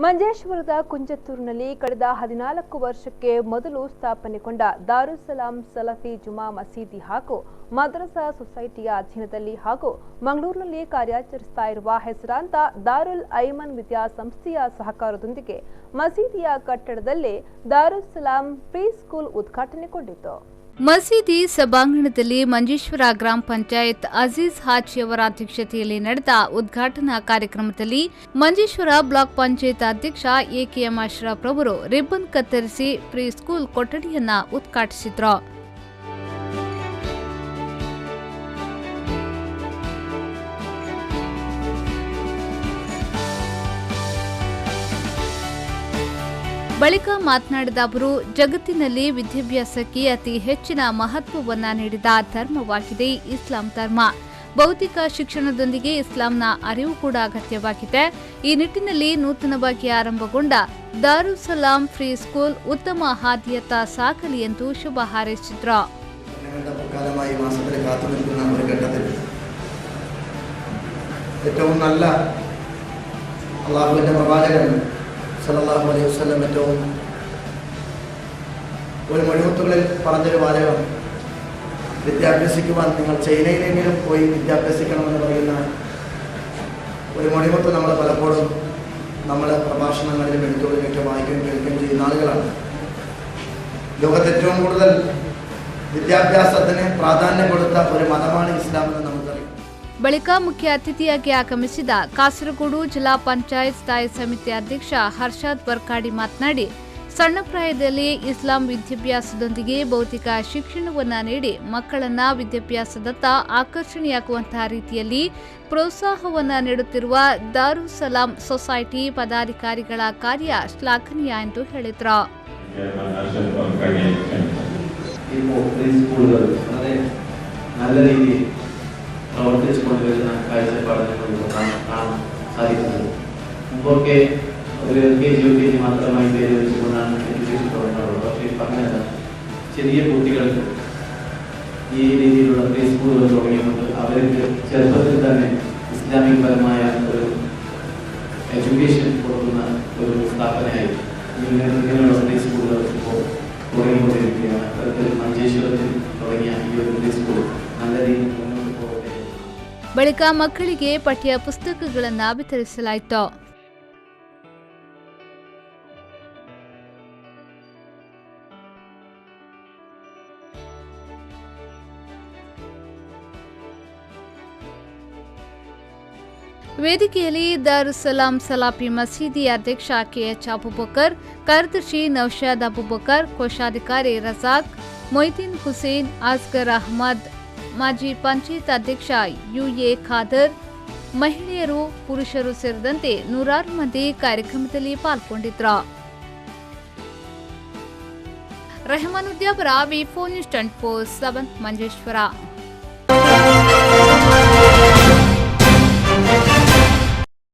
ಮಂಜೇಶ್ವರದ ಕುಂಜತ್ತೂರಿನಲ್ಲಿ ಕಳೆದ 14 ವರ್ಷಕ್ಕೆ ಮೊದಲು ಸ್ಥಾಪನೆಗೊಂಡ ದಾರುಸ್ಸಲಾಂ ಸಲಫಿ ಜುಮಾ ಮಸೀದಿ ಹಾಗೂ ಮದ್ರಸಾ ಸೊಸೈಟಿಯ ಅಧೀನದಲ್ಲಿ ಹಾಗೂ ಮಂಗಳೂರಿನಲ್ಲಿ ಕಾರ್ಯಾಚರಿಸುತ್ತಾ ಇರುವ ಹೆಸರಾಂತ ದಾರುಲ್ ಐಮನ್ ವಿದ್ಯಾಸಂಸ್ಥೆಯ ಸಹಕಾರದೊಂದಿಗೆ ಮಸೀದಿಯ ಕಟ್ಟಡದಲ್ಲೇ ದಾರುಸ್ಸಲಾಂ ಪ್ರೀ ಸ್ಕೂಲ್ ಉದ್ಘಾಟನೆಗೊಂಡಿತು. ಮಸೀದಿ ಸಭಾಂಗಣದಲ್ಲಿ ಮಂಜೇಶ್ವರ ಗ್ರಾಮ ಪಂಚಾಯತ್ ಅಜೀಜ್ ಹಾಜಿಯವರ ಅಧ್ಯಕ್ಷತೆಯಲ್ಲಿ ನಡೆದ ಉದ್ಘಾಟನಾ ಕಾರ್ಯಕ್ರಮದಲ್ಲಿ ಮಂಜೇಶ್ವರ ಬ್ಲಾಕ್ ಪಂಚಾಯತ್ ಅಧ್ಯಕ್ಷ ಎಕೆಎಂ ಅಶ್ರಫ್ ರವರು ರಿಬ್ಬನ್ ಕತ್ತರಿಸಿ ಪ್ರೀ ಸ್ಕೂಲ್ ಕೊಠಡಿಯನ್ನ ಉದ್ಘಾಟಿಸಿದ್ರು. ಬಳಿಕ ಮಾತನಾಡಿದ ಅವರು, ಜಗತ್ತಿನಲ್ಲಿ ವಿದ್ಯಾಭ್ಯಾಸಕ್ಕೆ ಅತಿ ಹೆಚ್ಚಿನ ಮಹತ್ವವನ್ನ ನೀಡಿದ ಧರ್ಮವಾಗಿದೆ ಇಸ್ಲಾಂ ಧರ್ಮ. ಭೌತಿಕ ಶಿಕ್ಷಣದೊಂದಿಗೆ ಇಸ್ಲಾಂನ ಅರಿವು ಕೂಡ ಅಗತ್ಯವಾಗಿದೆ. ಈ ನಿಟ್ಟಿನಲ್ಲಿ ನೂತನವಾಗಿ ಆರಂಭಗೊಂಡ ದಾರುಸ್ಸಲಾಂ ಫ್ರೀ ಸ್ಕೂಲ್ ಉತ್ತಮ ಹಾದಿಯತ್ತ ಸಾಗಲಿ ಎಂದು ಶುಭ ಹಾರೈಸಿದ್ರು. സല്ലല്ലാഹു അലൈഹി വസല്ലം ഏറ്റവും ഒരു മണിമുത്തുകളിൽ പറഞ്ഞൊരു വാചകം, വിദ്യാഭ്യസിക്കുവാൻ നിങ്ങൾ ചൈനയിലെങ്കിലും പോയി വിദ്യാഭ്യസിക്കണമെന്ന് പറയുന്ന ഒരു മണിമുത്ത് നമ്മൾ പലപ്പോഴും നമ്മുടെ പ്രഭാഷണങ്ങളിലും എഴുത്തുകളിലൊക്കെ വായിക്കുകയും കേൾക്കുകയും ചെയ്യുന്ന ആളുകളാണ്. ലോകത്ത് ഏറ്റവും കൂടുതൽ വിദ്യാഭ്യാസത്തിന് പ്രാധാന്യം കൊടുത്ത ഒരു മതമാണ് ഇസ്ലാം എന്ന് നമുക്കറിയാം. ಬಳಿಕ ಮುಖ್ಯ ಅತಿಥಿಯಾಗಿ ಆಗಮಿಸಿದ ಕಾಸರಗೋಡು ಜಿಲ್ಲಾ ಪಂಚಾಯತ್ ಸ್ಥಾಯಿ ಸಮಿತಿ ಅಧ್ಯಕ್ಷ ಹರ್ಷಾದ್ ಬರ್ಕಾಡಿ ಮಾತನಾಡಿ, ಸಣ್ಣ ಪ್ರಾಯದಲ್ಲಿ ಇಸ್ಲಾಂ ವಿದ್ಯಾಭ್ಯಾಸದೊಂದಿಗೆ ಭೌತಿಕ ಶಿಕ್ಷಣವನ್ನ ನೀಡಿ ಮಕ್ಕಳನ್ನ ವಿದ್ಯಾಭ್ಯಾಸದತ್ತ ಆಕರ್ಷಣೆಯಾಗುವಂತಹ ರೀತಿಯಲ್ಲಿ ಪ್ರೋತ್ಸಾಹವನ್ನ ನೀಡುತ್ತಿರುವ ದಾರುಸ್ಸಲಾಂ ಸೊಸೈಟಿ ಪದಾಧಿಕಾರಿಗಳ ಕಾರ್ಯ ಶ್ಲಾಘನೀಯ ಎಂದು ಹೇಳಿದರು. പ്രവർത്തിച്ചുകൊണ്ടിരുന്ന കാഴ്ചപ്പാടുകൾ കാണാൻ സാധിക്കുന്നത്. മുമ്പൊക്കെ ഒരു LKG UKG മാത്രമായി പേര് വെച്ചുകൊണ്ടാണ് എഡ്യൂക്കേഷൻ തുടങ്ങാറുള്ളത്. പക്ഷേ ഇപ്പം അങ്ങനെയല്ല. ചെറിയ കുട്ടികൾക്ക് ഈ രീതിയിലുള്ള പ്രീ സ്കൂളുകൾ തുടങ്ങിയപ്പോൾ അവർക്ക് ചെറുപ്പത്തിൽ തന്നെ ഇസ്ലാമിക് പരമായ ഒരു എഡ്യൂക്കേഷൻ കൊടുക്കുന്ന ഒരു സ്ഥാപനമായി ഇങ്ങനെയുള്ള പ്രീ സ്കൂളുകൾ ഇപ്പോൾ തുടങ്ങിക്കൊണ്ടിരിക്കുകയാണ്. അത്തരത്തിൽ മഞ്ചേശ്വരത്തിൽ തുടങ്ങിയ ഈ ഒരു പ്രീ സ്കൂൾ നല്ല രീതിയിൽ ಬಳಿಕ ಮಕ್ಕಳಿಗೆ ಪಠ್ಯ ಪುಸ್ತಕಗಳನ್ನು ವಿತರಿಸಲಾಯಿತು. ವೇದಿಕೆಯಲ್ಲಿ ದಾರುಸ್ಸಲಾಂ ಸಲಾಫಿ ಮಸೀದಿ ಅಧ್ಯಕ್ಷ ಕೆಎಚ್ ಅಬುಬಕರ್, ಕಾರ್ಯದರ್ಶಿ ನೌಶಾದ್ ಅಬುಬಕರ್, ಕೋಶಾಧಿಕಾರಿ ರಜಾಕ್, ಮೊಯ್ದೀನ್ ಹುಸೇನ್, ಅಸ್ಗರ್ ಅಹಮದ್, ಮಾಜಿ ಪಂಚಾಯತ್ ಅಧ್ಯಕ್ಷ ಯುಎ ಖಾದರ್, ಮಹಿಳೆಯರು, ಪುರುಷರು ಸೇರಿದಂತೆ 100 ಮಂದಿ ಕಾರ್ಯಕ್ರಮದಲ್ಲಿ ಪಾಲ್ಗೊಂಡಿದ್ರು. ರೆಹಮಾನುದ್ದೀನ್ ವಿ4 ನ್ಯೂಸ್ 24/7 ಮಂಜೇಶ್ವರ.